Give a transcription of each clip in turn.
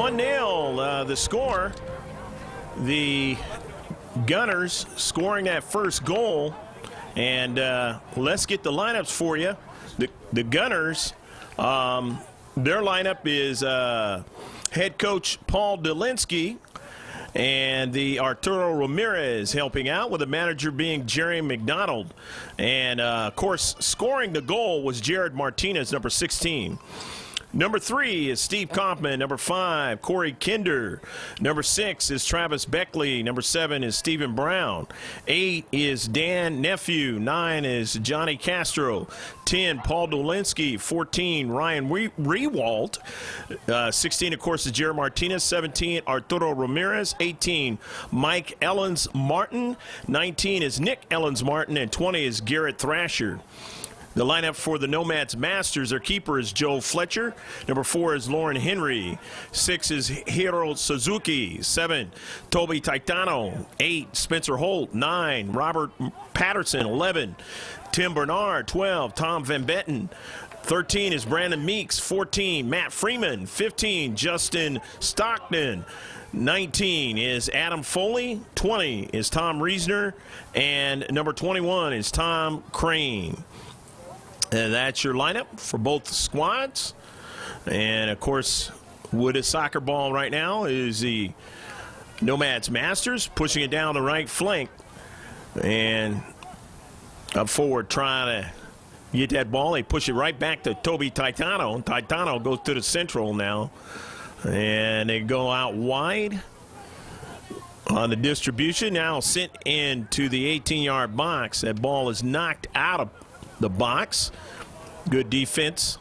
1-0 the score. The Gunners scoring that first goal. And let's get the lineups for you. The Gunners, their lineup is head coach Paul Delinsky and the Arturo Ramirez helping out, with the manager being Jerry McDonald. And, of course, scoring the goal was Jared Martinez, number 16. Number 3 is Steve Kaufman. Number 5, Corey Kinder. Number 6 is Travis Beckley. Number 7 is Stephen Brown. 8 is Dan Nephew. 9 is Johnny Castro. 10, Paul Dolinsky. 14, Ryan Rewalt. 16, of course, is Jared Martinez. 17, Arturo Ramirez. 18, Mike Ellens-Martin. 19 is Nick Ellens-Martin. And 20 is Garrett Thrasher. The lineup for the Nomads Masters, their keeper is Joe Fletcher. Number 4 is Lauren Henry. 6 is Hiro Suzuki. 7, Toby Taitano. 8, Spencer Holt. 9, Robert Patterson. 11, Tim Bernard. 12, Tom Van Betten. 13 is Brandon Meeks. 14, Matt Freeman. 15, Justin Stockton. 19 is Adam Foley. 20 is Tom Reesner. And number 21 is Tom Crane. And that's your lineup for both squads. And, of course, with a soccer ball right now is the Nomads Masters, pushing it down the right flank. And up forward trying to get that ball. They push it right back to Toby Taitano. Taitano goes to the central now. And they go out wide on the distribution. Now sent into the 18-yard box. That ball is knocked out of the box. Good defense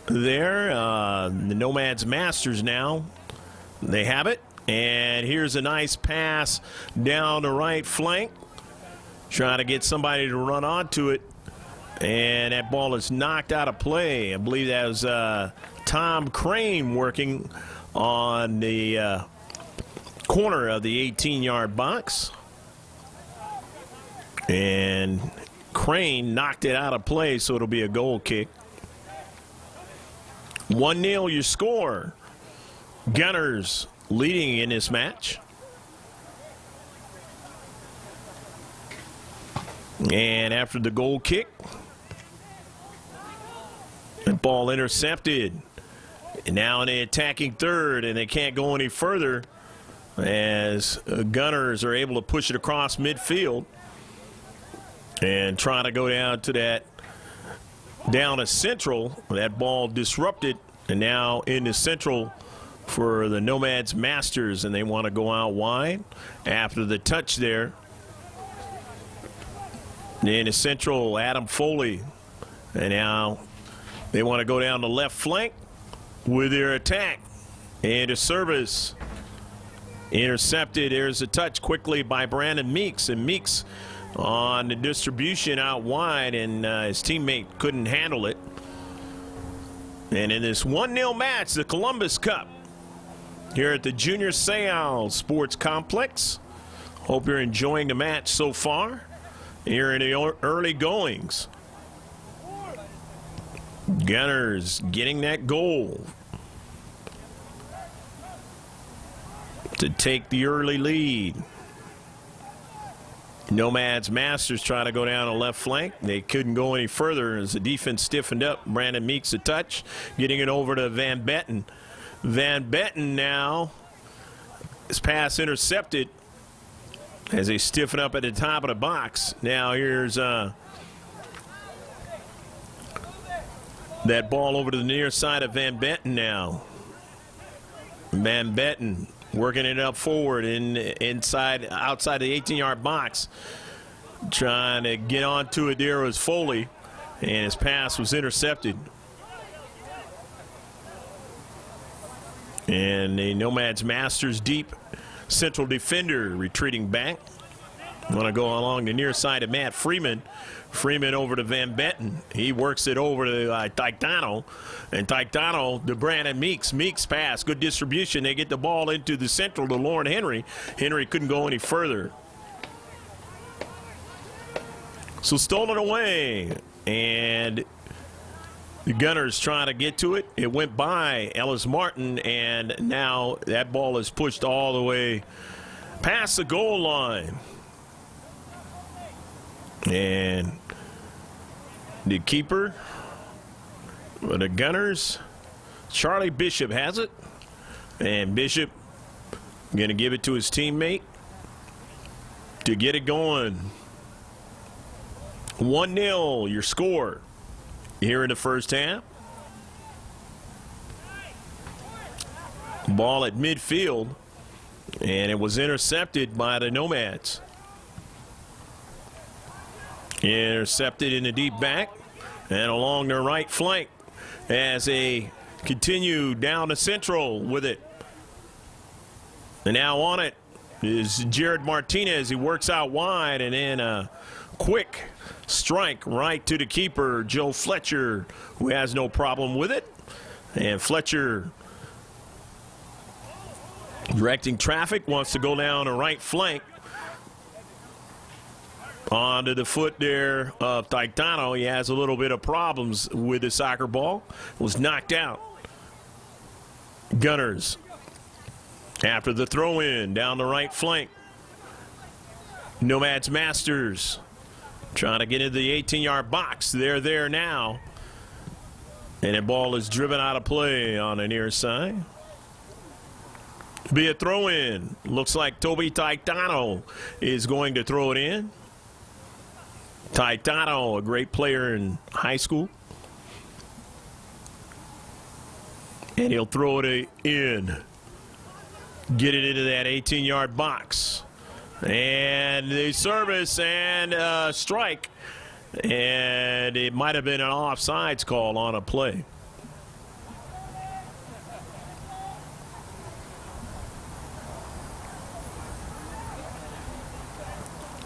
there. The Nomads Masters now, they have it. And here's a nice pass down the right flank. Trying to get somebody to run onto it. And that ball is knocked out of play. I believe that was Tom Crane working on the corner of the 18-yard box. And Crane knocked it out of play, so it'll be a goal kick. 1-0 your score. Gunners leading in this match. And after the goal kick, the ball intercepted. And now in the attacking third, and they can't go any further as Gunners are able to push it across midfield. And trying to go down to that, down a central. That ball disrupted, and now in the central for the Nomads Masters, and they want to go out wide after the touch there. In the central, Adam Foley. And now they want to go down the left flank with their attack. And a service intercepted. There's a touch quickly by Brandon Meeks, and Meeks on the distribution out wide, and his teammate couldn't handle it. And in this 1-0 match, the Columbus Cup here at the Junior Seau Sports Complex. Hope you're enjoying the match so far here in the early goings. Gunners getting that goal to take the early lead. Nomads Masters trying to go down the left flank. They couldn't go any further as the defense stiffened up. Brandon Meeks a touch, getting it over to Van Betten. Van Betten now, his pass intercepted as they stiffen up at the top of the box. Now here's that ball over to the near side of Van Betten now. Van Betten working it up forward outside the 18-yard box. Trying to get onto it there was Foley, and his pass was intercepted. And the Nomads Masters deep central defender retreating back. Want to go along the near side of Matt Freeman. Freeman over to Van Betten. He works it over to Taitano. And Taitano to Brandon Meeks. Meeks pass. Good distribution. They get the ball into the central to Lauren Henry. Henry couldn't go any further. So stolen away. And The Gunners trying to get to it. It went by Ellis Martin, and now that ball is pushed all the way past the goal line. And the keeper for the Gunners, Charlie Bishop, has it. And Bishop going to give it to his teammate to get it going. 1-0 your score here in the first half. Ball at midfield, and it was intercepted by the Nomads. Intercepted in the deep back and along their right flank as they continue down the central with it. And now on it is Jared Martinez. He works out wide, and then a quick strike right to the keeper, Joe Fletcher, who has no problem with it. And Fletcher, directing traffic, wants to go down the right flank. Onto the foot there of Taitano. He has a little bit of problems with the soccer ball. Was knocked out. Gunners after the throw-in down the right flank. Nomads Masters trying to get into the 18-yard box. They're there now. And the ball is driven out of play on the near side. Be a throw-in. Looks like Toby Taitano is going to throw it in. Taitano, a great player in high school. And he'll throw it in. Get it into that 18-yard box. And the service and strike. And it might have been an offsides call on a play.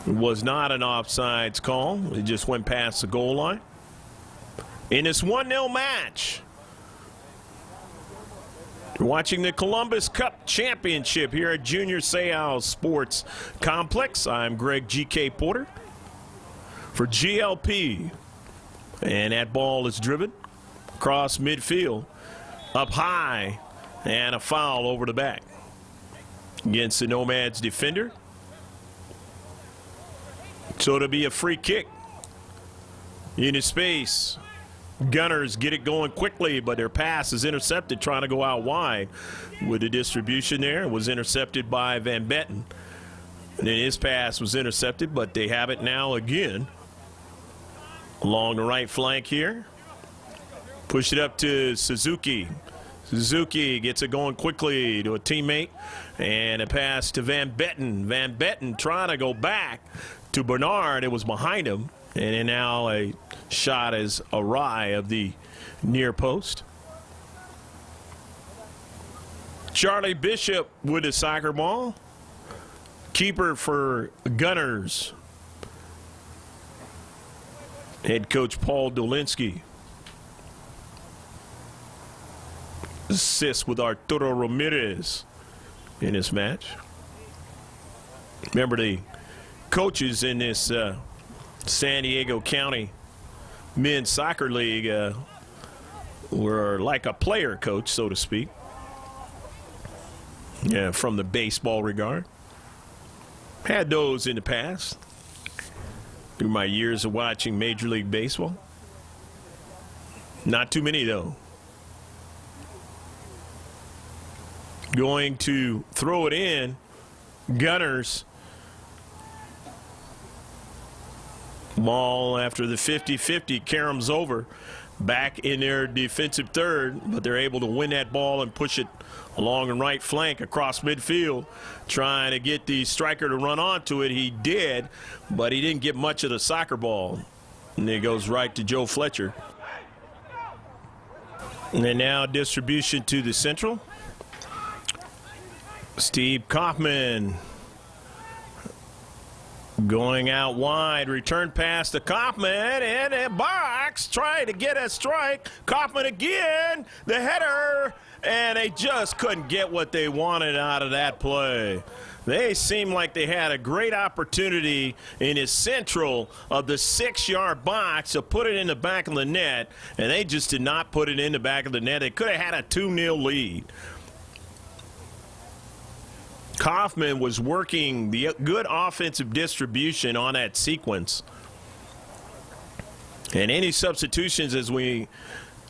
It was not an offsides call. It just went past the goal line. In this 1-0 match, you're watching the Columbus Cup Championship here at Junior Seau Sports Complex. I'm Greg G.K. Porter for GLP. And that ball is driven across midfield, up high, and a foul over the back against the Nomads defender. So it'll be a free kick into space. Gunners get it going quickly, but their pass is intercepted trying to go out wide with the distribution there. It was intercepted by Van Betten. And then his pass was intercepted, but they have it now again along the right flank here. Push it up to Suzuki. Suzuki gets it going quickly to a teammate, and a pass to Van Betten. Van Betten trying to go back to Bernard. It was behind him, and then now a shot is awry of the near post. Charlie Bishop with the soccer ball. Keeper for Gunners. Head coach Paul Dolinski. Assist with Arturo Ramirez in this match. Remember, the coaches in this San Diego County Men's Soccer League were like a player coach, so to speak. Yeah, from the baseball regard. Had those in the past through my years of watching Major League Baseball. Not too many, though. Going to throw it in. Gunners. Ball after the 50-50 caroms over. Back in their defensive third, but they're able to win that ball and push it along the right flank across midfield, trying to get the striker to run onto it. He did, but he didn't get much of the soccer ball. And it goes right to Joe Fletcher. And then now distribution to the central. Steve Kaufman Going out wide, return pass to Kaufman, and a box, trying to get a strike. Kaufman again, the header, and they just couldn't get what they wanted out of that play. They seemed like they had a great opportunity in his central of the 6-yard box to put it in the back of the net, and they just did not put it in the back of the net. They could have had a 2-0 lead. Kaufman was working the good offensive distribution on that sequence. And any substitutions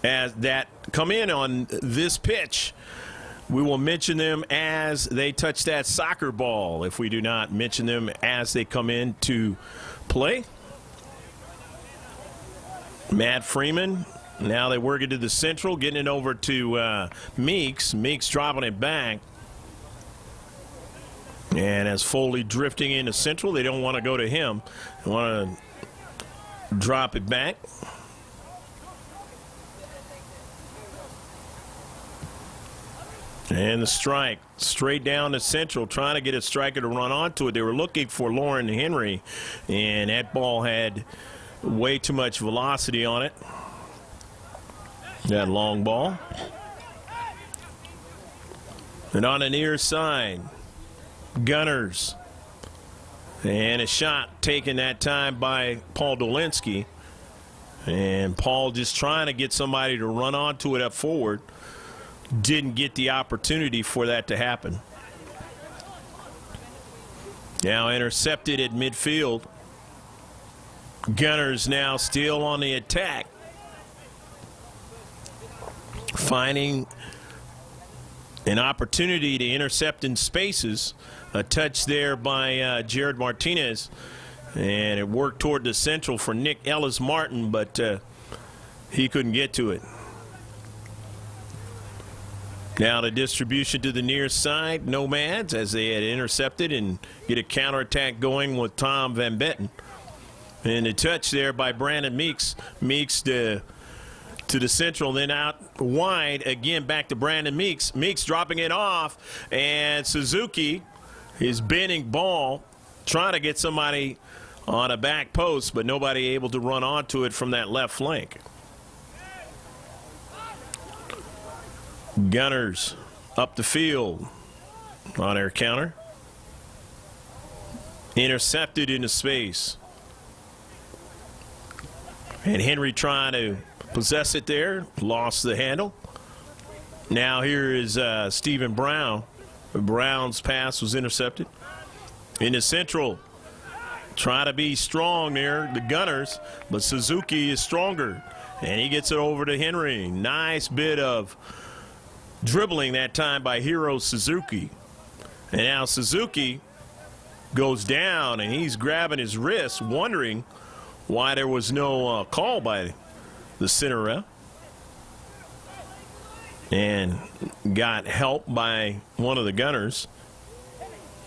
as that come in on this pitch, we will mention them as they touch that soccer ball if we do not mention them as they come in to play. Matt Freeman, now they work it to the central, getting it over to Meeks. Meeks dropping it back. And as Foley drifting into central, they don't want to go to him. They want to drop it back. And the strike straight down to central, trying to get a striker to run onto it. They were looking for Lauren Henry, and that ball had way too much velocity on it. That long ball. And on the near side, Gunners, and a shot taken that time by Paul Dolinski, and Paul just trying to get somebody to run onto it up forward. Didn't get the opportunity for that to happen. Now intercepted at midfield. Gunners now still on the attack, finding an opportunity to intercept in spaces. A touch there by Jared Martinez, and it worked toward the central for Nick Ellis-Martin, but he couldn't get to it. Now the distribution to the near side, Nomads, as they had intercepted and get a counterattack going with Tom Van Betten. And a touch there by Brandon Meeks. Meeks to the central, then out wide again, back to Brandon Meeks. Meeks dropping it off, and Suzuki, his bending ball, trying to get somebody on a back post, but nobody able to run onto it from that left flank. Gunners up the field on their counter. Intercepted into space. And Henry trying to possess it there, lost the handle. Now here is Stephen Brown. Brown's pass was intercepted. In the central, trying to be strong there, the Gunners, but Suzuki is stronger, and he gets it over to Henry. Nice bit of dribbling that time by Hiro Suzuki. And now Suzuki goes down, and he's grabbing his wrist, wondering why there was no call by the center ref. And got help by one of the Gunners.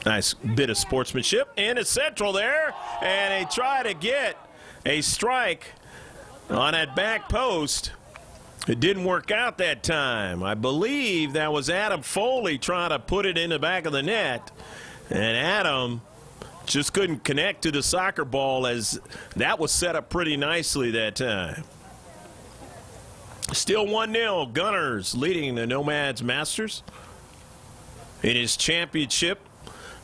Nice bit of sportsmanship. And it's central there. And they try to get a strike on that back post. It didn't work out that time. I believe that was Adam Foley trying to put it in the back of the net. And Adam just couldn't connect to the soccer ball, as that was set up pretty nicely that time. Still 1-0, Gunners leading the Nomads Masters in his championship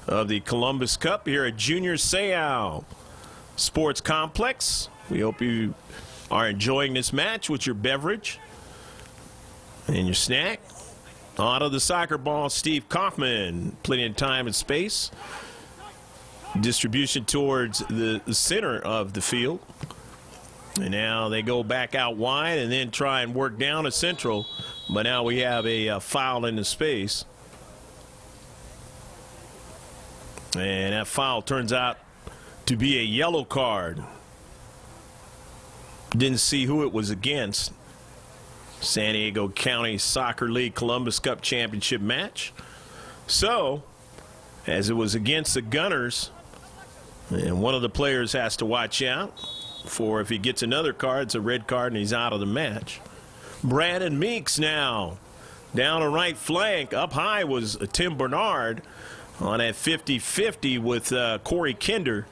of the Columbus Cup here at Junior Seau Sports Complex. We hope you are enjoying this match with your beverage and your snack. On to the soccer ball, Steve Kaufman, plenty of time and space. Distribution towards the center of the field. And now they go back out wide and then try and work down a central. But now we have a foul in the space. And that foul turns out to be a yellow card. Didn't see who it was against. San Diego County Soccer League Columbus Cup Championship match. So, as it was against the Gunners, and one of the players has to watch out for if he gets another card, it's a red card and he's out of the match. Brandon Meeks now down the right flank. Up high was Tim Bernard on that 50-50 with Corey Kinder.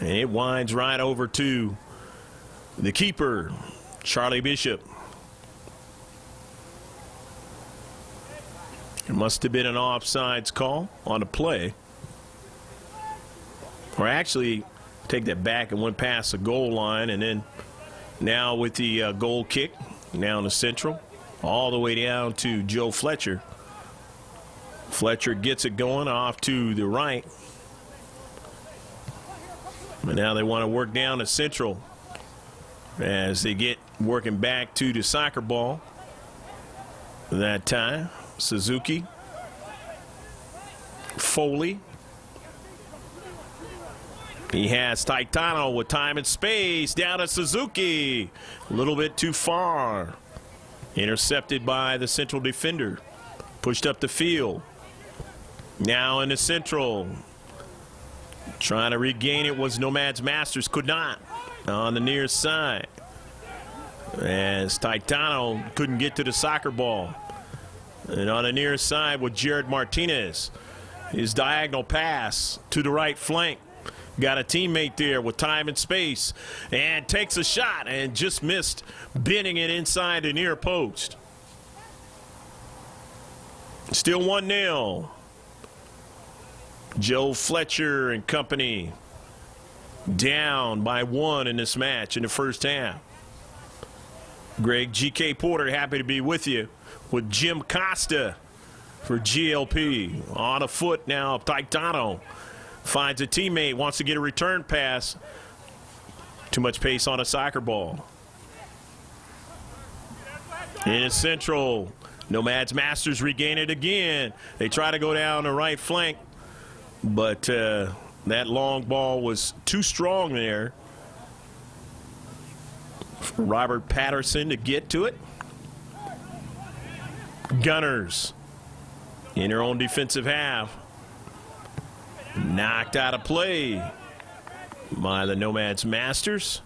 And it winds right over to the keeper, Charlie Bishop. It must have been an offsides call on the play. Or actually, take that back and went past the goal line, and then now with the goal kick, now in the central, all the way down to Joe Fletcher. Fletcher gets it going off to the right. And now they want to work down the central as they get working back to the soccer ball. That time, Suzuki, Foley. He has Taitano with time and space down to Suzuki. A little bit too far. Intercepted by the central defender. Pushed up the field. Now in the central. Trying to regain it was Nomads Masters. Could not. On the near side. As Taitano couldn't get to the soccer ball. And on the near side with Jared Martinez. His diagonal pass to the right flank. Got a teammate there with time and space. And takes a shot and just missed, bending it inside the near post. Still 1-0. Joe Fletcher and company down by 1 in this match in the first half. Greg G.K. Porter happy to be with you with Jim Costa for GLP. On a foot now, Taitano finds a teammate, wants to get a return pass. Too much pace on a soccer ball. In the central, Nomads Masters regain it again. They try to go down the right flank, but that long ball was too strong there for Robert Patterson to get to it. Gunners in their own defensive half. Knocked out of play by the Nomads Masters.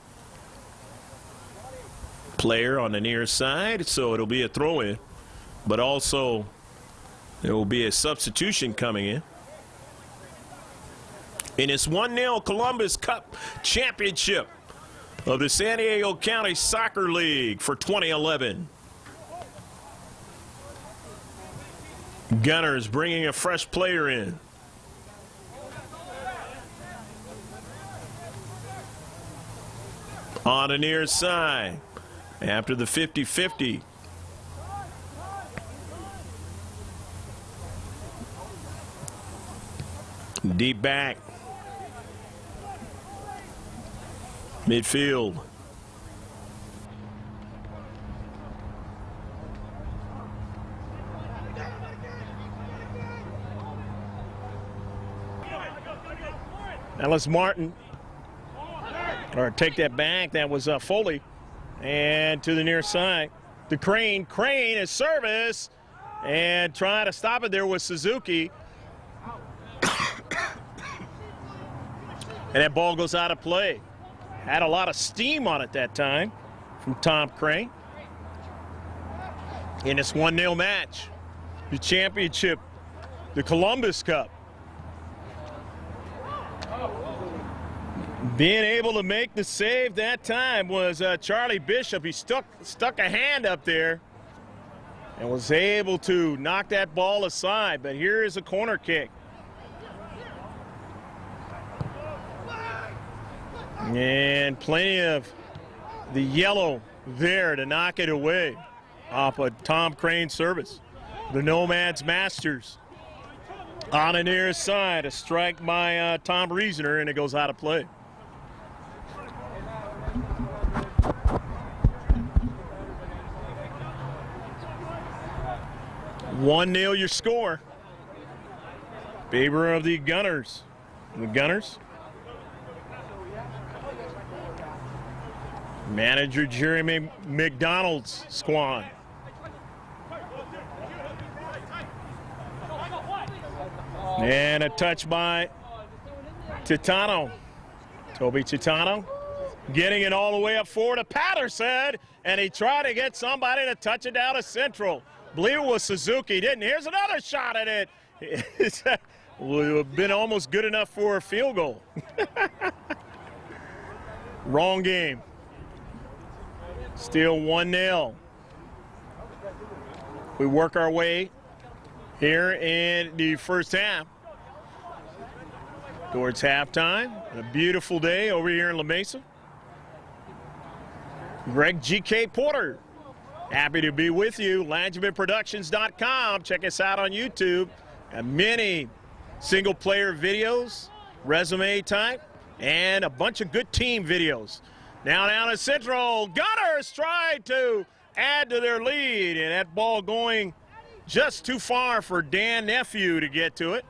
Player on the near side, so it'll be a throw-in. But also, there will be a substitution coming in. In this 1-0 Columbus Cup Championship of the San Diego County Soccer League for 2011. Gunners bringing a fresh player in. On the near side after the 50-50. Deep back. Midfield. Ellis Martin. Or take that back. That was Foley. And to the near side. The Crane. Crane is service. And trying to stop it there was Suzuki. And that ball goes out of play. Had a lot of steam on it that time from Tom Crane. In this 1-0 match. The championship. The Columbus Cup. Being able to make the save that time was Charlie Bishop. He stuck a hand up there and was able to knock that ball aside. But here is a corner kick. And plenty of the yellow there to knock it away off a Tom Crane service. The Nomads Masters on the near side. A strike by Tom Reasoner, and it goes out of play. (1-0) your score. Favor of the Gunners. The Gunners. Manager Jeremy McDonald's squad. And a touch by Titano. Toby Titano getting it all the way up forward to Patterson. And he tried to get somebody to touch it down to central. Believe it was Suzuki. Didn't. Here's another shot at it. It would have been almost good enough for a field goal. Wrong game. Still 1-0. We work our way here in the first half towards halftime. A beautiful day over here in La Mesa. Greg G.K. Porter, happy to be with you. LangemanProductions.com. Check us out on YouTube. And many single-player videos, resume type, and a bunch of good team videos. Now down at Central, Gunners tried to add to their lead, and that ball going just too far for Dan Nephew to get to it.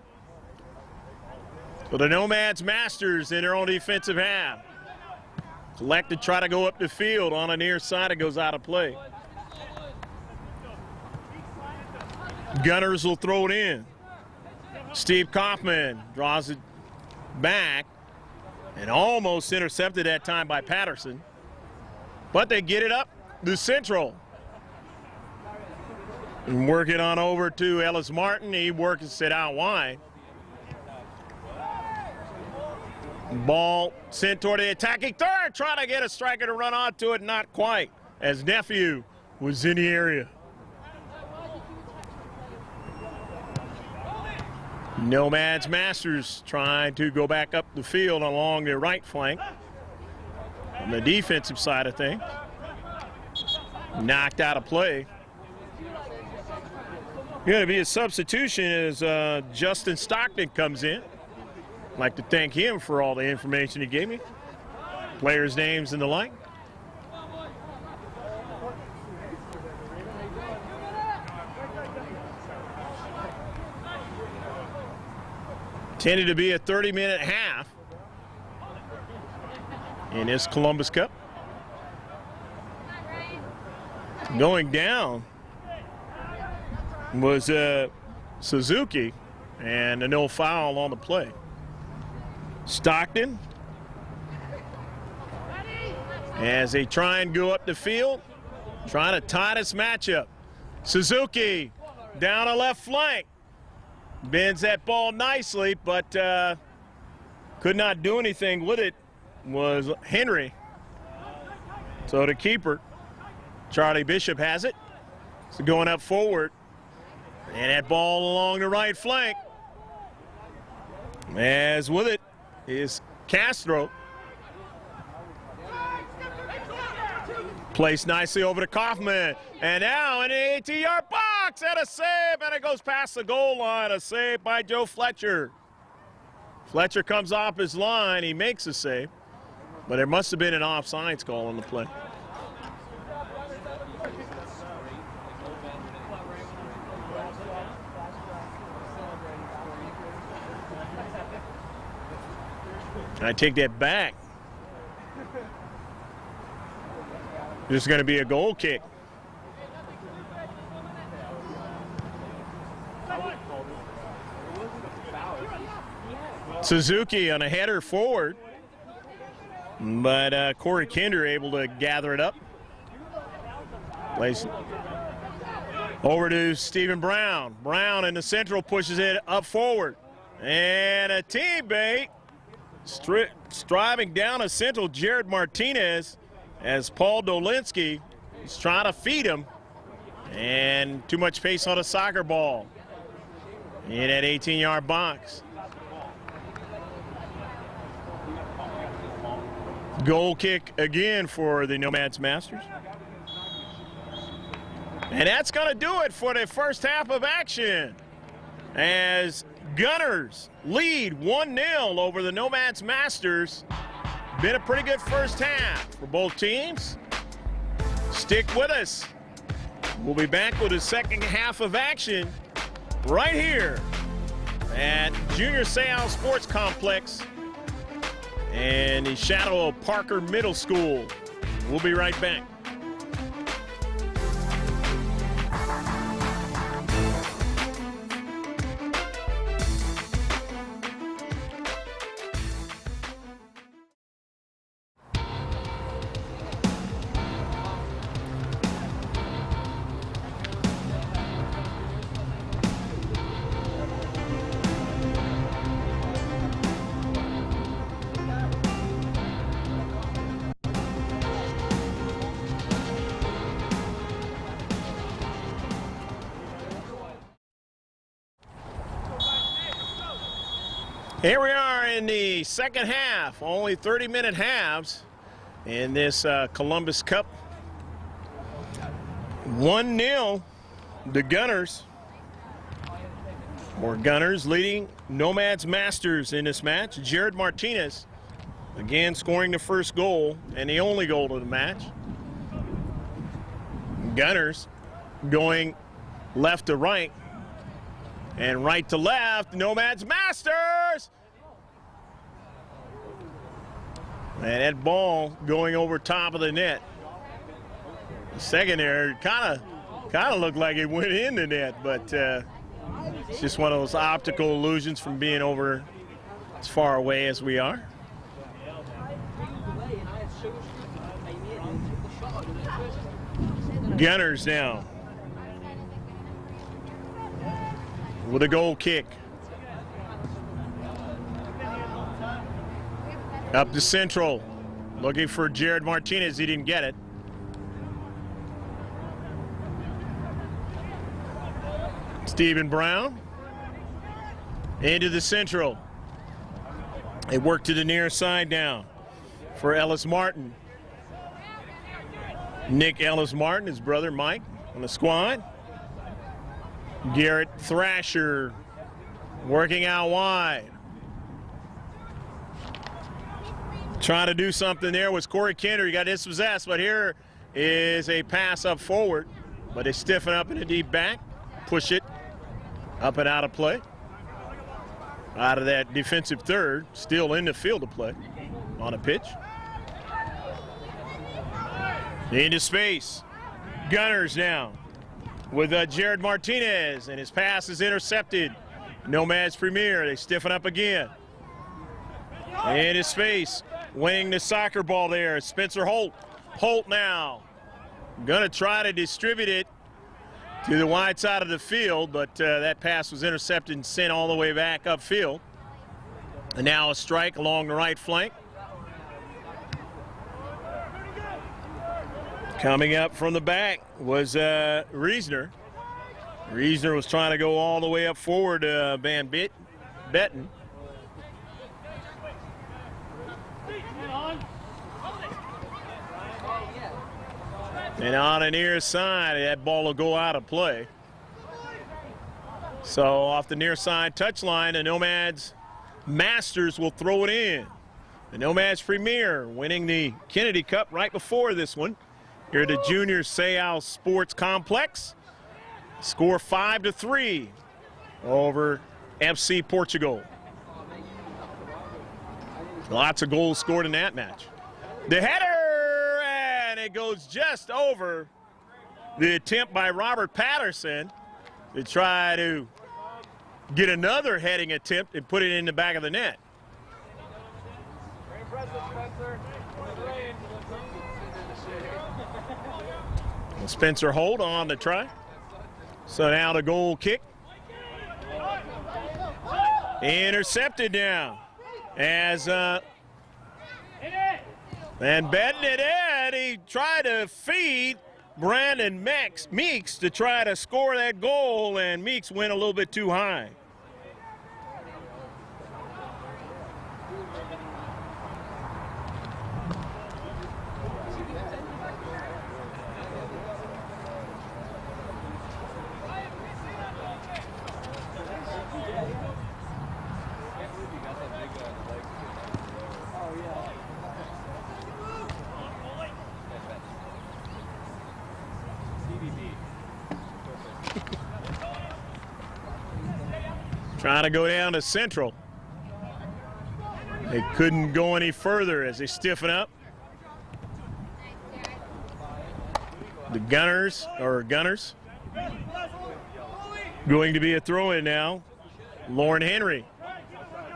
So the Nomads Masters in their own defensive half. Select to try to go up the field on the near side. It goes out of play. Gunners will throw it in. Steve Kaufman draws it back and almost intercepted that time by Patterson. But they get it up to Central. And work it on over to Ellis Martin. He works it out wide. Ball sent toward the attacking third, trying to get a striker to run onto it, not quite, as Nephew was in the area. Nomads Masters trying to go back up the field along the right flank on the defensive side of things. Knocked out of play. Going to be a substitution as Justin Stockton comes in. I'd like to thank him for all the information he gave me. Players' names and the like. Tended to be a 30-minute half in this Columbus Cup. Going down was Suzuki, and a no foul on the play. Stockton, as they try and go up the field, trying to tie this matchup. Suzuki down a left flank. Bends that ball nicely, but could not do anything with it was Henry. So the keeper, Charlie Bishop, has it. So going up forward. And that ball along the right flank. As with it is Castro. Placed nicely over to Kaufman. And now in the 18-yard box, and a save, and it goes past the goal line. A save by Joe Fletcher. Fletcher comes off his line. He makes a save. But there must have been an offsides call on the play. I take that back. This is going to be a goal kick. Suzuki on a header forward, but Corey Kinder able to gather it up. Place over to Stephen Brown. Brown in the central pushes it up forward. And a teammate striving down a central, Jared Martinez, as Paul Dolinski is trying to feed him. And too much pace on a soccer ball in that 18-yard box. Goal kick again for the Nomads Masters. And that's going to do it for the first half of action, as Gunners lead 1-0 over the Nomads Masters. Been a pretty good first half for both teams. Stick with us. We'll be back with the second half of action right here at Junior Seau Sports Complex and the shadow of Parker Middle School. We'll be right back. Here we are in the second half, only 30-minute halves in this Columbus Cup. 1-0, the Gunners. More Gunners leading Nomads Masters in this match. Jared Martinez again scoring the first goal and the only goal of the match. Gunners going left to right and right to left. Nomads Masters! And that ball going over top of the net. The second there kind of looked like it went in the net, but it's just one of those optical illusions from being over as far away as we are. Gunners now with a goal kick. Up to central, looking for Jared Martinez. He didn't get it. Stephen Brown into the central. They work to the near side now for Ellis Martin. Nick Ellis Martin, his brother Mike on the squad. Garrett Thrasher working out wide. Trying to do something there was Corey Kinder. He got dispossessed, but here is a pass up forward. But they stiffen up in the deep back, push it up and out of play. Out of that defensive third, still in the field of play on a pitch. Into space. Gunners now with Jared Martinez, and his pass is intercepted. Nomads Premier, they stiffen up again. Into space, winning the soccer ball there, Spencer Holt. Holt now gonna try to distribute it to the wide side of the field, but that pass was intercepted and sent all the way back upfield. And now a strike along the right flank. Coming up from the back was Reisner. Reisner was trying to go all the way up forward to Van Betten. And on the near side, that ball will go out of play. So off the near side touchline, the Nomads Masters will throw it in. The Nomads Premier winning the Kennedy Cup right before this one here at the Junior Seau Sports Complex. Score 5-3 over FC Portugal. Lots of goals scored in that match. The header, and it goes just over the attempt by Robert Patterson to try to get another heading attempt and put it in the back of the net. Spencer Holt on the try. So now the goal kick. Intercepted now as and betting it in. He tried to feed Brandon Meeks to try to score that goal, and Meeks went a little bit too high. Trying to go down to central. They couldn't go any further as they stiffen up. The Gunners going to be a throw-in now. Lauren Henry,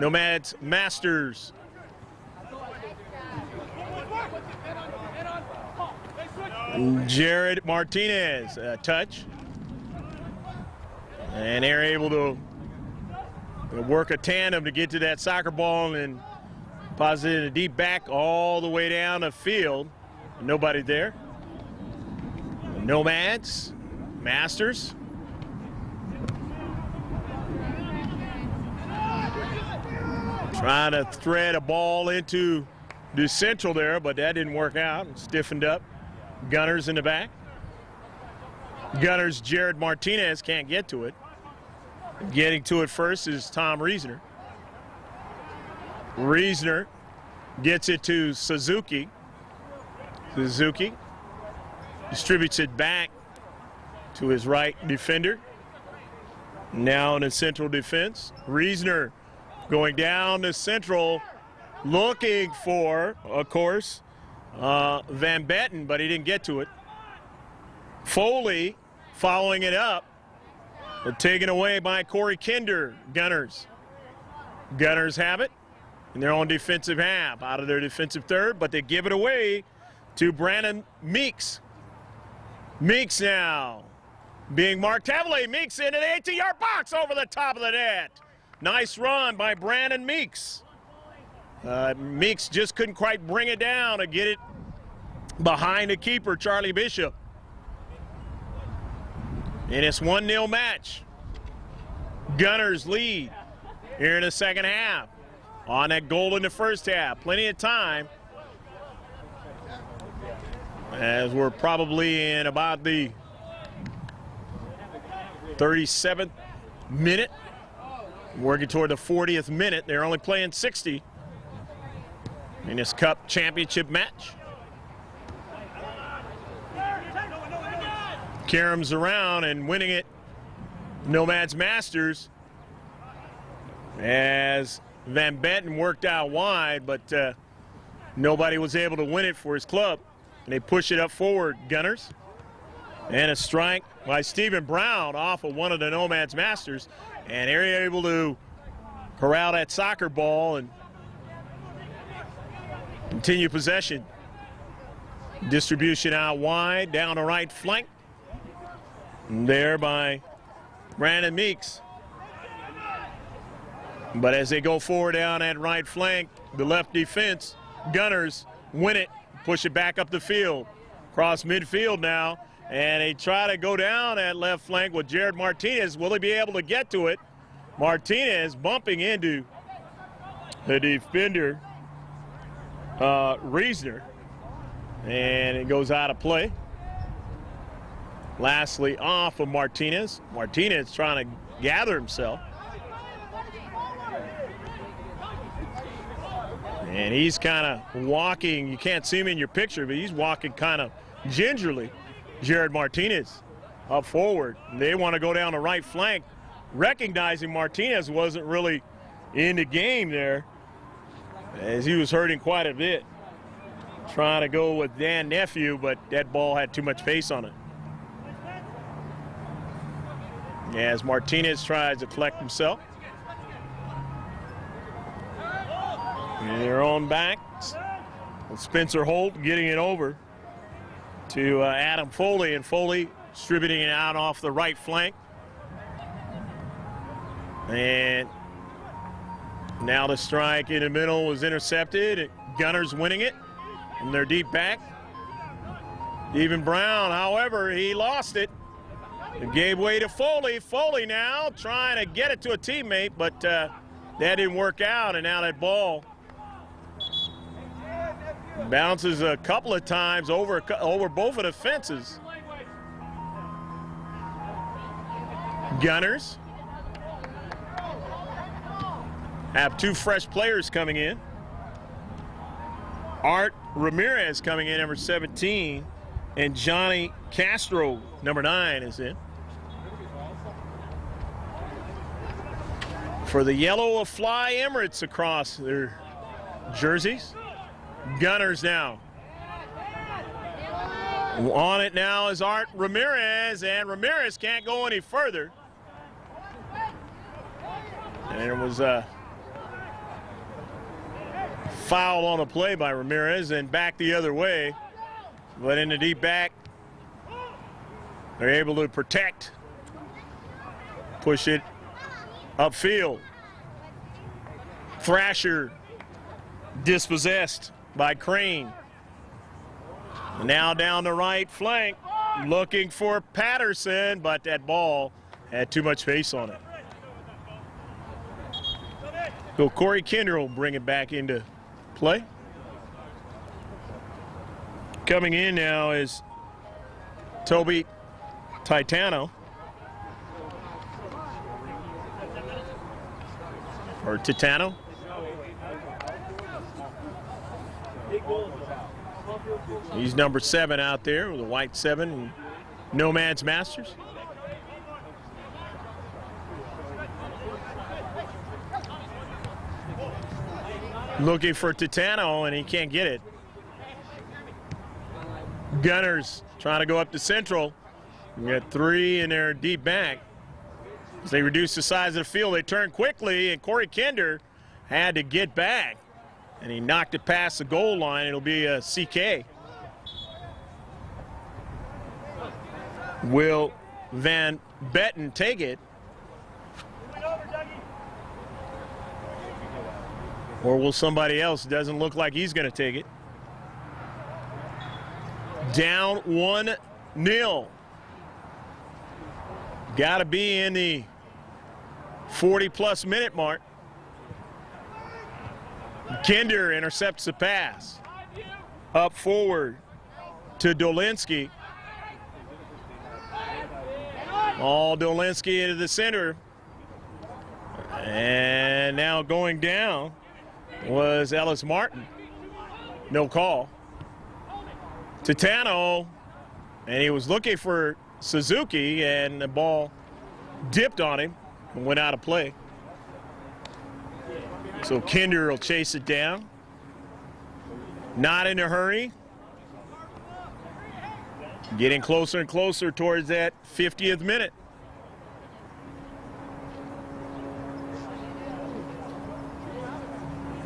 Nomads Masters. Jared Martinez, a touch. And they're able to work a tandem to get to that soccer ball and deposit it in a deep back all the way down the field. Nobody there. Nomads, Masters. Trying to thread a ball into the central there, but that didn't work out. Stiffened up. Gunners in the back. Gunners, Jared Martinez can't get to it. Getting to it first is Tom Reesner. Reesner gets it to Suzuki. Suzuki distributes it back to his right defender. Now in the central defense. Reesner going down to central, looking for, of course, Van Betten, but he didn't get to it. Foley following it up, but taken away by Corey Kinder. Gunners. Gunners have it in their own defensive half, out of their defensive third, but they give it away to Brandon Meeks. Meeks now being marked heavily. Meeks into the 18-yard box over the top of the net. Nice run by Brandon Meeks. Meeks just couldn't quite bring it down and get it behind the keeper, Charlie Bishop. And it's 1-0 match. Gunners lead here in the second half. On that goal in the first half. Plenty of time. As we're probably in about the 37th minute. Working toward the 40th minute. They're only playing 60 in this Cup championship match. Karam's around and winning it. Nomads Masters. As Van Betten worked out wide, but nobody was able to win it for his club. And they push it up forward, Gunners. And a strike by Stephen Brown off of one of the Nomads Masters. And they're able to corral that soccer ball and continue possession. Distribution out wide, down the right flank. And there by Brandon Meeks. But as they go forward down that right flank, the left defense, Gunners win it, push it back up the field. Cross midfield now, and they try to go down that left flank with Jared Martinez. Will he be able to get to it? Martinez bumping into the defender, Reesner, and it goes out of play. Lastly, off of Martinez. Martinez trying to gather himself. And he's kind of walking. You can't see him in your picture, but he's walking kind of gingerly. Jared Martinez up forward. They want to go down the right flank, recognizing Martinez wasn't really in the game there, as he was hurting quite a bit. Trying to go with Dan Nephew, but that ball had too much pace on it. As Martinez tries to collect himself. In their own backs, Spencer Holt getting it over to Adam Foley, and Foley distributing it out off the right flank. And now the strike in the middle was intercepted. Gunners winning it from their deep back. Stephen Brown, however, he lost it. It gave way to Foley. Foley now trying to get it to a teammate, but that didn't work out, and now that ball bounces a couple of times over both of the fences. Gunners have two fresh players coming in. Art Ramirez coming in, number 17, and Johnny Castro, number 9, is in. For the yellow of Fly Emirates across their jerseys. Gunners now. On it now is Art Ramirez, and Ramirez can't go any further. And it was a foul on a play by Ramirez, and back the other way. But in the deep back, they're able to protect, push it upfield. Thrasher dispossessed by Crane. Now down the right flank, looking for Patterson, but that ball had too much pace on it. So Corey Kinder will bring it back into play. Coming in now is Toby Titano. Or Titano. He's number 7 out there with a white 7. Nomads Masters. Looking for Titano, and he can't get it. Gunners trying to go up to Central. We got 3 in their deep back. As they reduce the size of the field, they turn quickly, and Corey Kinder had to get back. And he knocked it past the goal line. It'll be a CK. Will Van Betten take it? Or will somebody else? Doesn't look like he's going to take it. Down 1-0. Got to be in the 40-plus minute mark. Kinder intercepts the pass. Up forward to Dolinski. All Dolinski into the center. And now going down was Ellis Martin. No call. Titano, and he was looking for Suzuki, and the ball dipped on him and went out of play. So Kinder will chase it down. Not in a hurry. Getting closer and closer towards that 50th minute.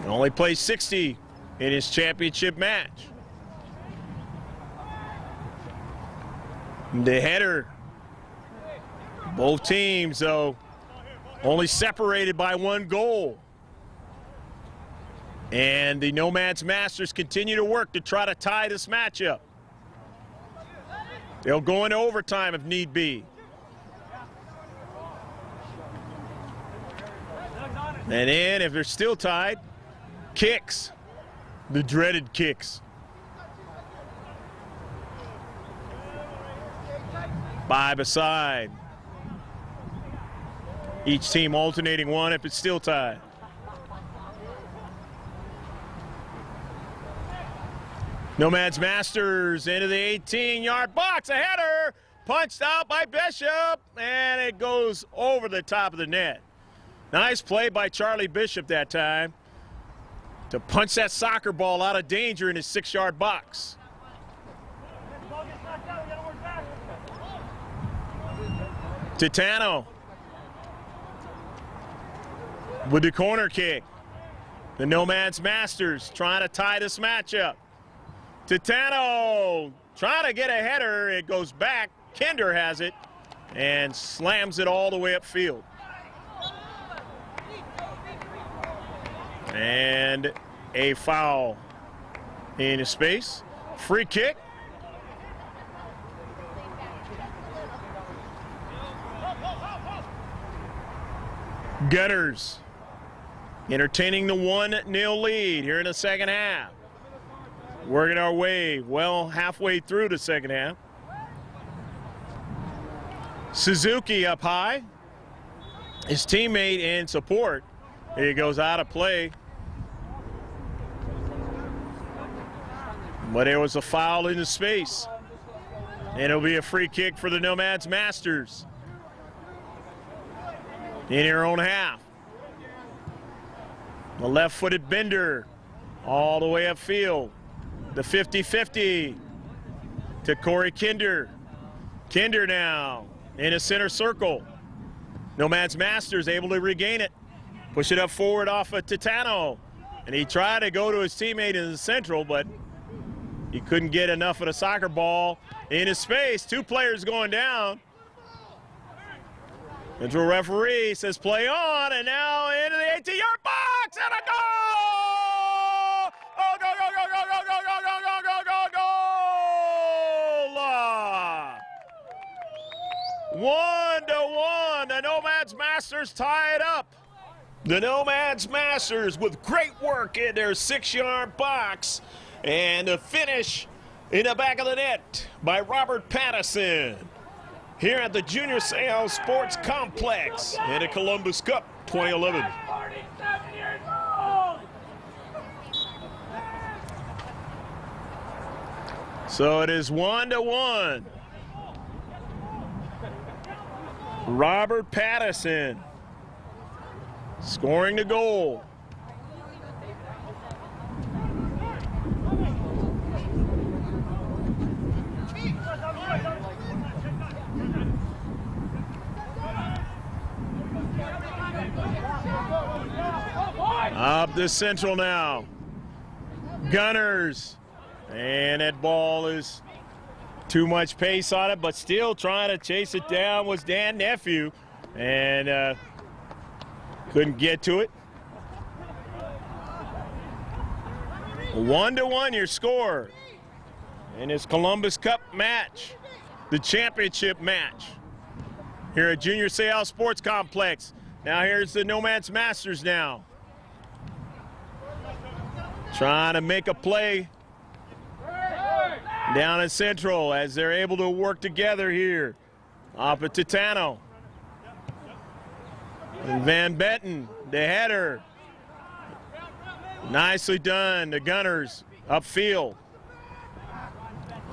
Only played 60 in his championship match. The header. Both teams, though, only separated by 1 goal. And the Nomads Masters continue to work to try to tie this matchup. They'll go into overtime if need be. And then if they're still tied, kicks. The dreaded kicks. 5 aside. Each team alternating 1 if it's still tied. Nomads Masters into the 18-yard box. A header punched out by Bishop, and it goes over the top of the net. Nice play by Charlie Bishop that time to punch that soccer ball out of danger in his 6-yard box. Titano with the corner kick. The Nomads Masters trying to tie this matchup. Titano trying to get a header. It goes back. Kinder has it and slams it all the way upfield. And a foul in his space. Free kick. Gunners entertaining the 1-0 lead here in the second half. Working our way well halfway through the second half. Suzuki up high. His teammate in support. He goes out of play. But there was a foul in the space. And it'll be a free kick for the Nomads Masters in their own half. The left-footed bender all the way upfield. The 50-50 to Corey Kinder. Kinder now in a center circle. Nomads Masters able to regain it. Push it up forward off of Titano. And he tried to go to his teammate in the central, but he couldn't get enough of the soccer ball in his space. 2 players going down. Central referee says play on, and now into the 18-yard box, and a goal! Oh, go, go, go, go, go, go, go, go, go, go, goal! 1-1, the Nomads Masters tie it up. The Nomads Masters with great work in their 6-yard box. And the finish in the back of the net by Robert Patterson here at the Junior Seau Sports Complex in the Columbus Cup 2011. So it is 1-1. Robert Patterson scoring the goal. Up the central now. Gunners. And that ball is too much pace on it, but still trying to chase it down was Dan Nephew. And couldn't get to it. 1-1 your score in this Columbus Cup match, the championship match here at Junior Seau Sports Complex. Now here's the Nomads Masters now. Trying to make a play down in Central as they're able to work together here. Off at Titano. And Van Betten, the header. Nicely done, the Gunners upfield.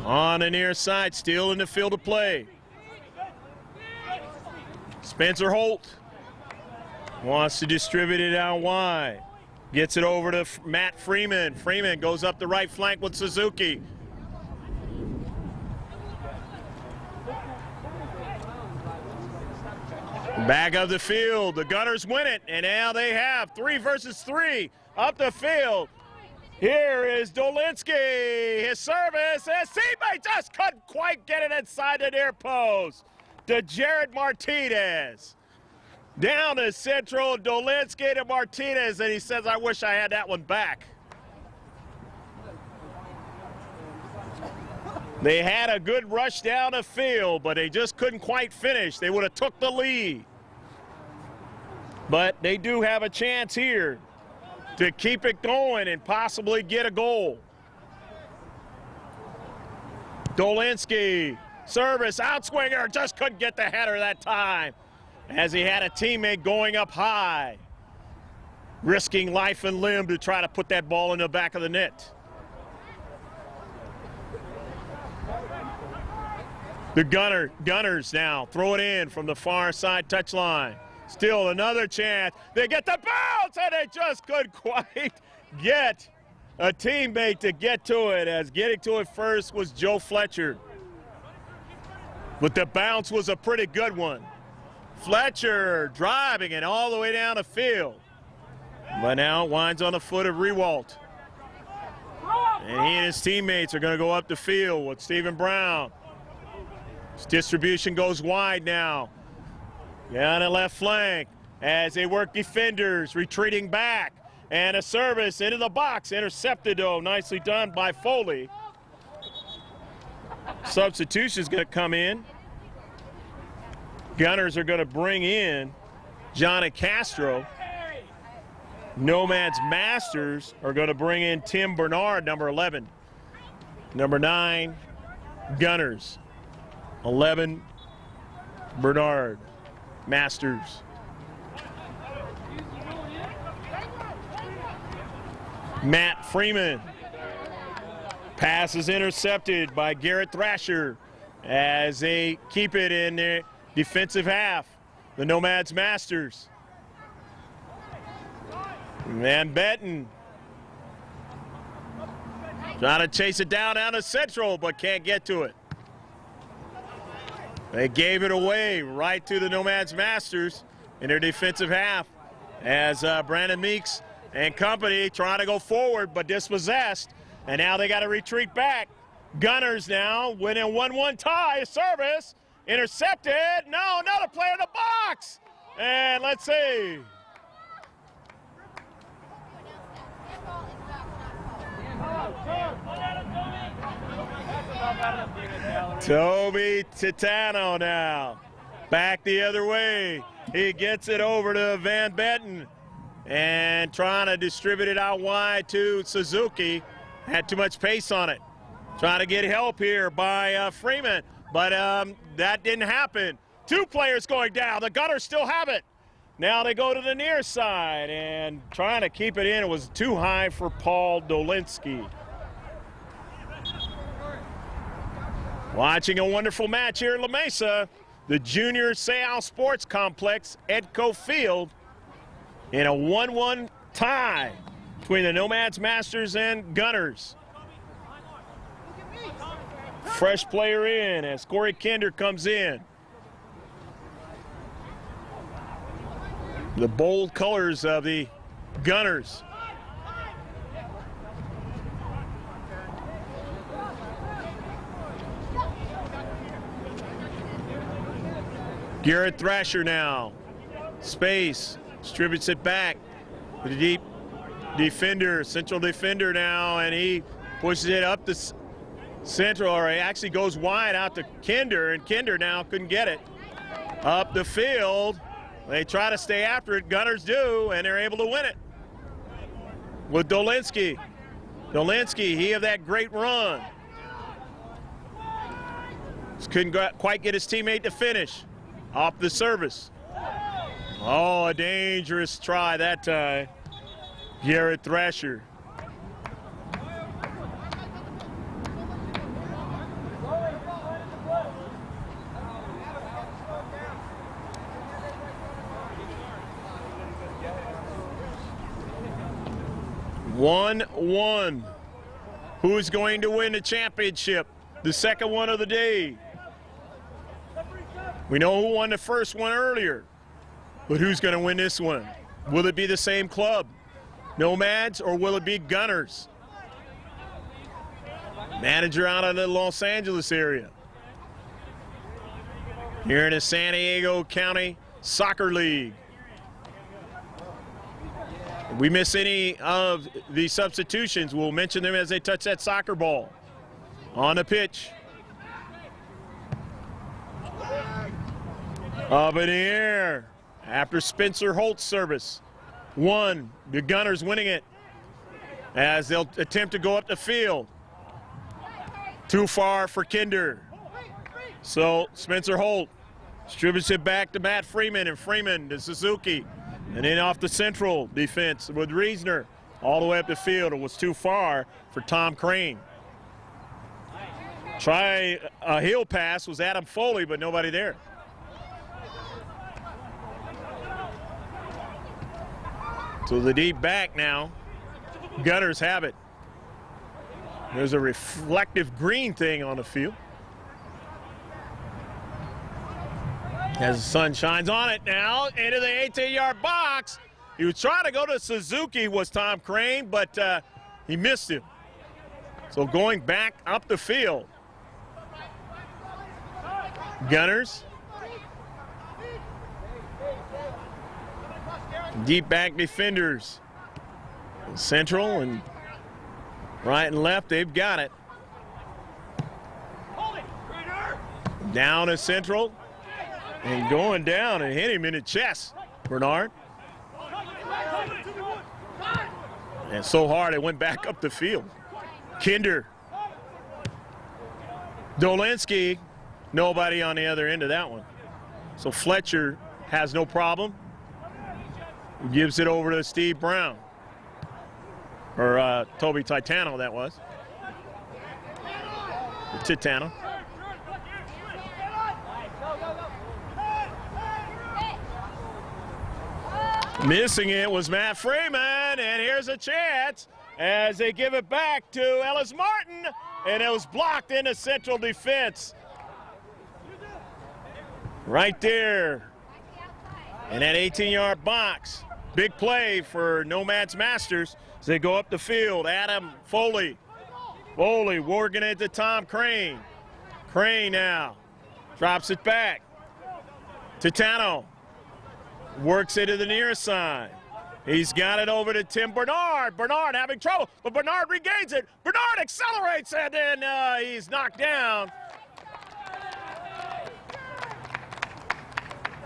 On the near side, still in the field of play. Spencer Holt wants to distribute it out wide. Gets it over to Matt Freeman. Freeman goes up the right flank with Suzuki. Back of the field, the Gunners win it, and now they have 3 versus 3 up the field. Here is Dolinsky, his service, his teammate just couldn't quite get it inside the near post. To Jared Martinez. Down to Central, Dolinsky to Martinez, and he says, I wish I had that one back. They had a good rush down the field, but they just couldn't quite finish. They would have took the lead. But they do have a chance here to keep it going and possibly get a goal. Dolinsky, service, outswinger, just couldn't get the header that time as he had a teammate going up high, risking life and limb to try to put that ball in the back of the net. The Gunners now throw it in from the far side touchline. Still another chance. They get the bounce, and they just couldn't quite get a teammate to get to it, as getting to it first was Joe Fletcher. But the bounce was a pretty good one. Fletcher driving it all the way down the field. But now it winds on the foot of Rewalt. And he and his teammates are going to go up the field with Stephen Brown. His distribution goes wide now. Down the left flank as they work defenders, retreating back. And a service into the box, intercepted though, nicely done by Foley. Substitution is going to come in. Gunners are going to bring in Johnny Castro. Nomads Masters are going to bring in Tim Bernard, number 11. Number 9, Gunners. 11, Bernard. Masters. Matt Freeman. Pass is intercepted by Garrett Thrasher as they keep it in their defensive half. The Nomads Masters. Van Betten trying to chase it down to Central, but can't get to it. They gave it away right to the Nomads Masters in their defensive half as Brandon Meeks and company trying to go forward but dispossessed. And now they got to retreat back. Gunners now winning 1-1 tie. Service intercepted. No, another player in the box. And let's see. Toby Titano now back the other way. He gets it over to Van Betten. and trying to distribute it out wide to Suzuki. Had too much pace on it. Trying to get help here by Freeman, but that didn't happen. 2 players going down. The Gunners still have it. Now they go to the near side and trying to keep it in. It was too high for Paul Dolinski. Watching a wonderful match here in La Mesa, the Junior Seau Sports Complex, Edco Field, in a 1-1 tie between the Nomads, Masters, and Gunners. Fresh player in as Corey Kinder comes in. The bold colors of the Gunners. Garrett Thrasher now. Space. Distributes it back. The deep defender, central defender now, and he pushes it up the central, or he actually goes wide out to Kinder, and Kinder now couldn't get it. Up the field. They try to stay after it. Gunners do, and they're able to win it. With Dolinski. Dolinski, he had that great run. Just couldn't quite get his teammate to finish. Off the service. Oh, a dangerous try that time. Garrett Thrasher. One. Who's going to win the championship? The second one of the day. We know who won the first one earlier, but who's going to win this one? Will it be the same club, Nomads, or will it be Gunners? Manager out of the Los Angeles area. Here in the San Diego County Soccer League. If we miss any of the substitutions, we'll mention them as they touch that soccer ball. On the pitch. Up in the air after Spencer Holt's service. 1, the Gunners winning it as they'll attempt to go up the field. Too far for Kinder. So Spencer Holt distributes it back to Matt Freeman, and Freeman to Suzuki. And then off the central defense with Reisner all the way up the field. It was too far for Tom Crane. Try a heel pass was Adam Foley, but nobody there. So the deep back now. Gunners have it. There's a reflective green thing on the field. As the sun shines on it now, into the 18-yard box. He was trying to go to Suzuki, was Tom Crane, but he missed him. So going back up the field. Gunners. Deep back defenders. Central and right and left, they've got it. Down to Central. And going down and hit him in the chest, Bernard. And so hard it went back up the field. Kinder. Dolinski, nobody on the other end of that one. So Fletcher has no problem. Gives it over to Steve Brown. Or Toby Titano, that was. Or Titano. Missing it was Matt Freeman, and here's a chance as they give it back to Ellis Martin, and it was blocked into central defense. Right there in that 18-yard box. Big play for Nomads Masters as they go up the field. Adam Foley. Foley working it to Tom Crane. Crane now drops it back. Titano works it to the near side. He's got it over to Tim Bernard. Bernard having trouble, but Bernard regains it. Bernard accelerates, and then he's knocked down.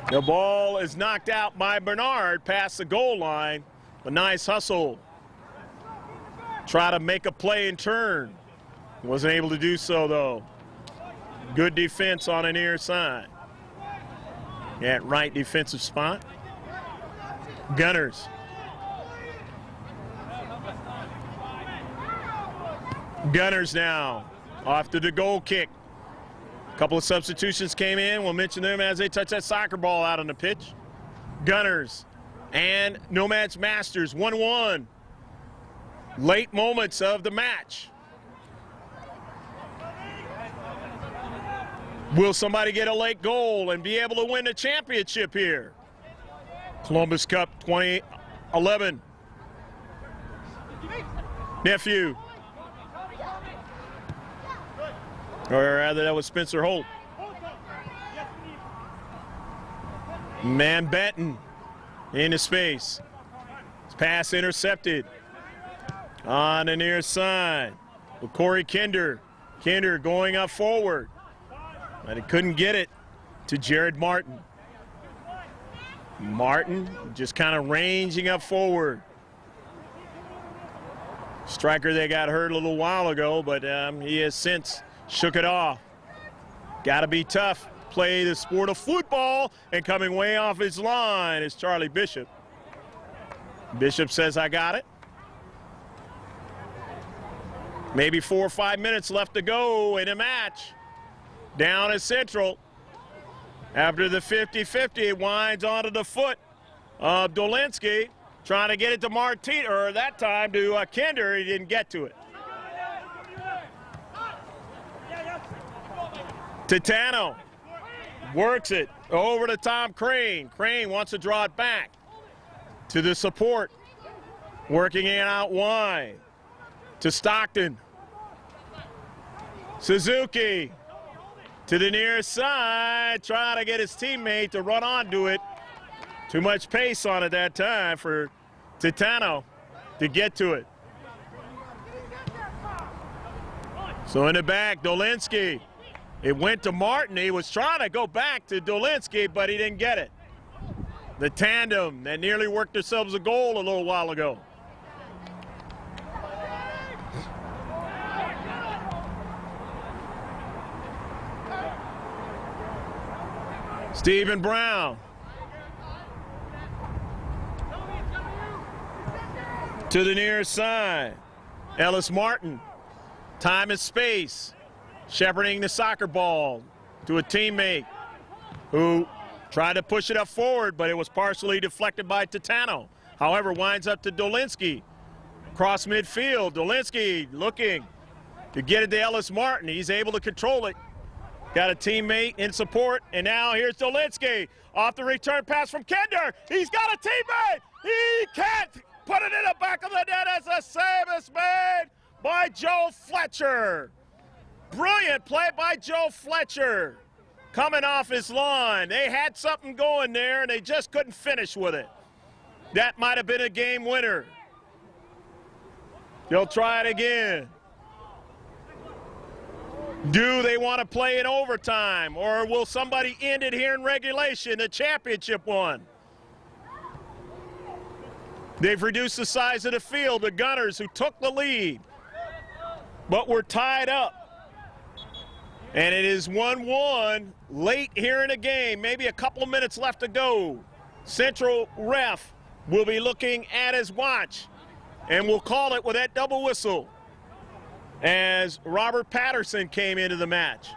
The ball is knocked out by Bernard past the goal line. A nice hustle. Try to make a play and turn. Wasn't able to do so, though. Good defense on the near side. At right defensive spot. Gunners. Gunners now. Off to the goal kick. A couple of substitutions came in. We'll mention them as they touch that soccer ball out on the pitch. Gunners and Nomads Masters 1-1. Late moments of the match. Will somebody get a late goal and be able to win the championship here? Columbus Cup 2011. Nephew. Or rather, that was Spencer Holt. Man Benton into space. His pass intercepted on the near side with Corey Kinder. Kinder going up forward, but he couldn't get it to Jared Martin. Martin just kind of ranging up forward. Striker that got hurt a little while ago, but he has since shook it off. Got to be tough. Play the sport of football, and coming way off his line is Charlie Bishop. Bishop says, I got it. Maybe 4 or 5 minutes left to go in a match. Down at Central. After the 50-50, it winds onto the foot of Dolinski, trying to get it to Martin, or that time to Kinder. He didn't get to it. Titano works it over to Tom Crane. Crane wants to draw it back to the support. Working it out wide to Stockton. Suzuki to the near side, trying to get his teammate to run onto it. Too much pace on it that time for Titano to get to it. So in the back, Dolinski. It went to Martin. He was trying to go back to Dolinski, but he didn't get it. The tandem that nearly worked themselves a goal a little while ago. Stephen Brown. To the near side. Ellis Martin. Time and space. Shepherding the soccer ball to a teammate who tried to push it up forward, but it was partially deflected by Titano. However, winds up to Dolinski. Cross midfield. Dolinski looking to get it to Ellis Martin. He's able to control it. Got a teammate in support, and now here's Dolinski. Off the return pass from Kinder. He's got a teammate. He can't put it in the back of the net as a save is made by Joe Fletcher. Brilliant play by Joe Fletcher. Coming off his line. They had something going there, and they just couldn't finish with it. That might have been a game winner. They'll try it again. Do they want to play in overtime, or will somebody end it here in regulation, the championship one? They've reduced the size of the field, the Gunners, who took the lead, but we're tied up. And it is 1-1 late here in the game, maybe a couple of minutes left to go. Central ref will be looking at his watch, and we'll call it with that double whistle as Robert Patterson came into the match.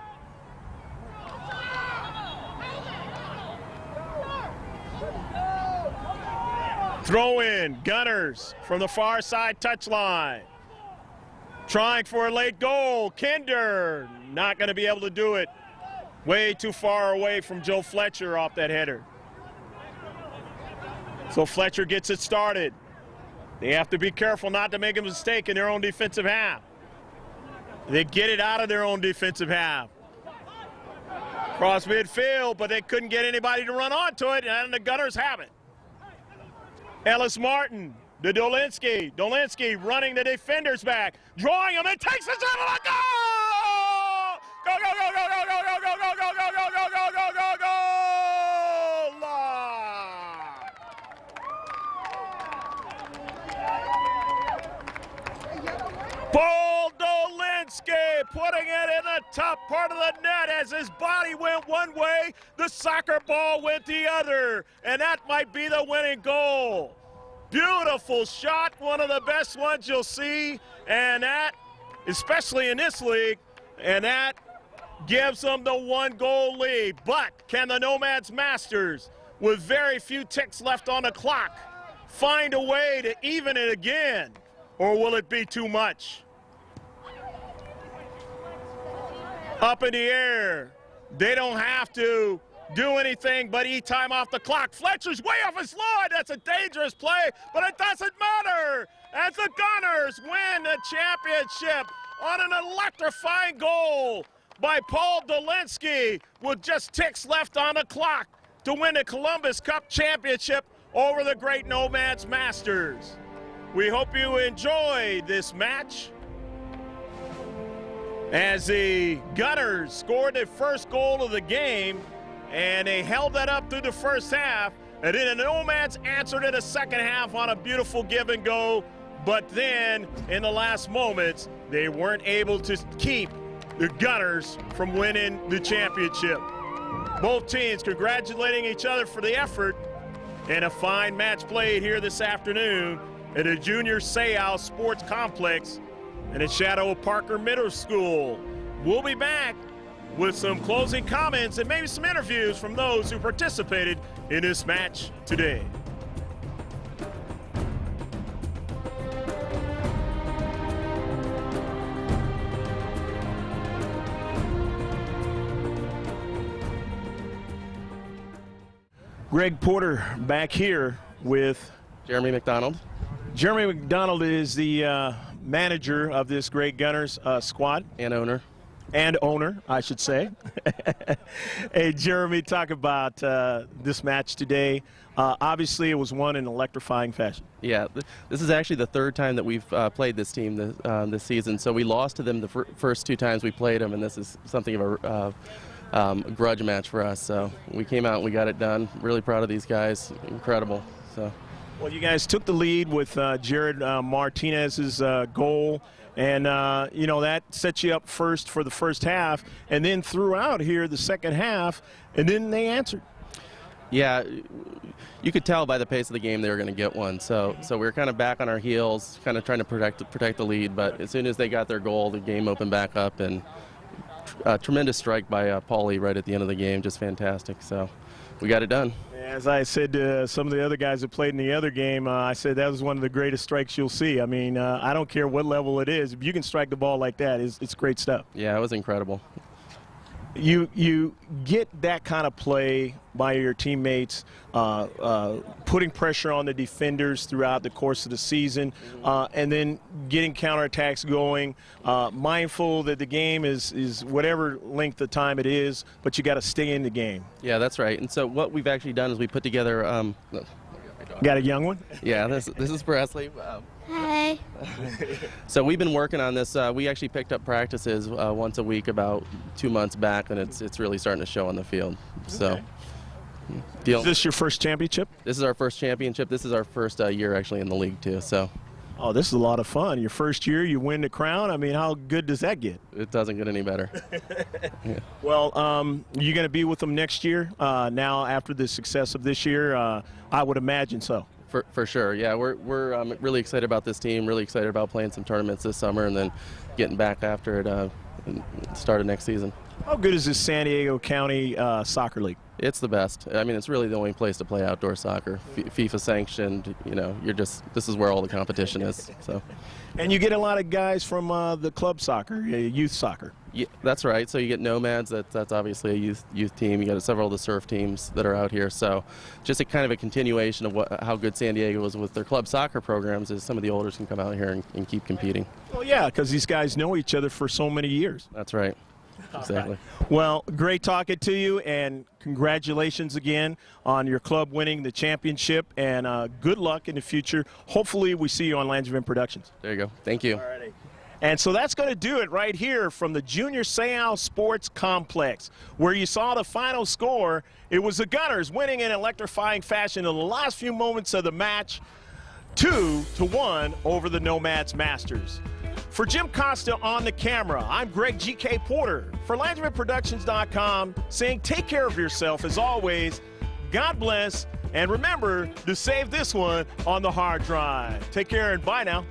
Throw in, Gunners from the far side touchline. Trying for a late goal, Kinder not going to be able to do it. Way too far away from Joe Fletcher off that header. So Fletcher gets it started. They have to be careful not to make a mistake in their own defensive half. They get it out of their own defensive half. Cross midfield, but they couldn't get anybody to run onto it, and the Gunners have it. Ellis Martin to Dolinski. Dolinski running the defenders back, drawing him, and takes it to the goal! Go, go, go, go, go, go, go, go, go, go, go, go, go, go, go, go! Paul Dolinsky putting it in the top part of the net as his body went one way, the soccer ball went the other, and that might be the winning goal. Beautiful shot, one of the best ones you'll see, and that, especially in this league, and that gives them the 1-goal lead. But can the Nomads Masters, with very few ticks left on the clock, find a way to even it again? Or will it be too much? Up in the air. They don't have to do anything but eat time off the clock. Fletcher's way off his line. That's a dangerous play, but it doesn't matter as the Gunners win the championship on an electrifying goal by Paul Dolinsky with just ticks left on the clock to win the Columbus Cup Championship over the great Nomads Masters. We hope you enjoyed this match as the Gunners scored the first goal of the game, and they held that up through the first half, and then the Nomads answered in the second half on a beautiful give and go, but then in the last moments, they weren't able to keep the Gunners from winning the championship. Both teams congratulating each other for the effort, and a fine match played here this afternoon at the Junior Seau Sports Complex and at Shadow Parker Middle School. We'll be back with some closing comments and maybe some interviews from those who participated in this match today. Greg Porter back here with Jeremy McDonald. Jeremy McDonald is the manager of this great Gunners squad. And owner. And owner, I should say. Hey, Jeremy, talk about this match today. Obviously, it was won in electrifying fashion. Yeah, this is actually the third time that we've played this team this season. So we lost to them the first two times we played them, and this is something of a grudge match for us. So we came out and we got it done. Really proud of these guys. Incredible. So. Well, you guys took the lead with Jared Martinez's goal. And, you know, that sets you up first for the first half, and then throughout here the second half, and then they answered. Yeah, you could tell by the pace of the game they were going to get one. So we were kind of back on our heels, kind of trying to protect the lead. But as soon as they got their goal, the game opened back up, and a tremendous strike by Paulie right at the end of the game, just fantastic. So we got it done. As I said to some of the other guys that played in the other game, I said that was one of the greatest strikes you'll see. I mean, I don't care what level it is. If you can strike the ball like that, it's great stuff. Yeah, it was incredible. You get that kind of play by your teammates, putting pressure on the defenders throughout the course of the season, and then getting counterattacks going, mindful that the game is whatever length of time it is, but you got to stay in the game. Yeah, that's right. And so what we've actually done is we put together got a young one? Yeah, this is Presley. Hi. So we've been working on this. We actually picked up practices once a week about 2 months back, and it's really starting to show on the field. So, okay. Is this your first championship? This is our first championship. This is our first year actually in the league too. So. Oh, this is a lot of fun. Your first year, you win the crown. I mean, how good does that get? It doesn't get any better. Yeah. Well, you're going to be with them next year. Now, after the success of this year, I would imagine so. For sure, yeah. We're really excited about this team. Really excited about playing some tournaments this summer and then getting back after it start of next season. How good is this San Diego County soccer league? It's the best. I mean, it's really the only place to play outdoor soccer. FIFA sanctioned. You know, this is where all the competition is. So. And you get a lot of guys from the club soccer, youth soccer. Yeah, that's right. So you get Nomads. That's obviously a youth team. You got several of the surf teams that are out here. So just a kind of a continuation of how good San Diego is with their club soccer programs is some of the olders can come out here and keep competing. Well, yeah, because these guys know each other for so many years. That's right. Exactly. Well, great talking to you, and congratulations again on your club winning the championship, and good luck in the future. Hopefully we see you on Langevin Productions. There you go. Thank you. Alrighty. And so that's going to do it right here from the Junior Seau Sports Complex, where you saw the final score. It was the Gunners winning in electrifying fashion in the last few moments of the match, 2-1 over the Nomads Masters. For Jim Costa on the camera, I'm Greg G.K. Porter for LandsmanProductions.com saying take care of yourself as always. God bless, and remember to save this one on the hard drive. Take care and bye now.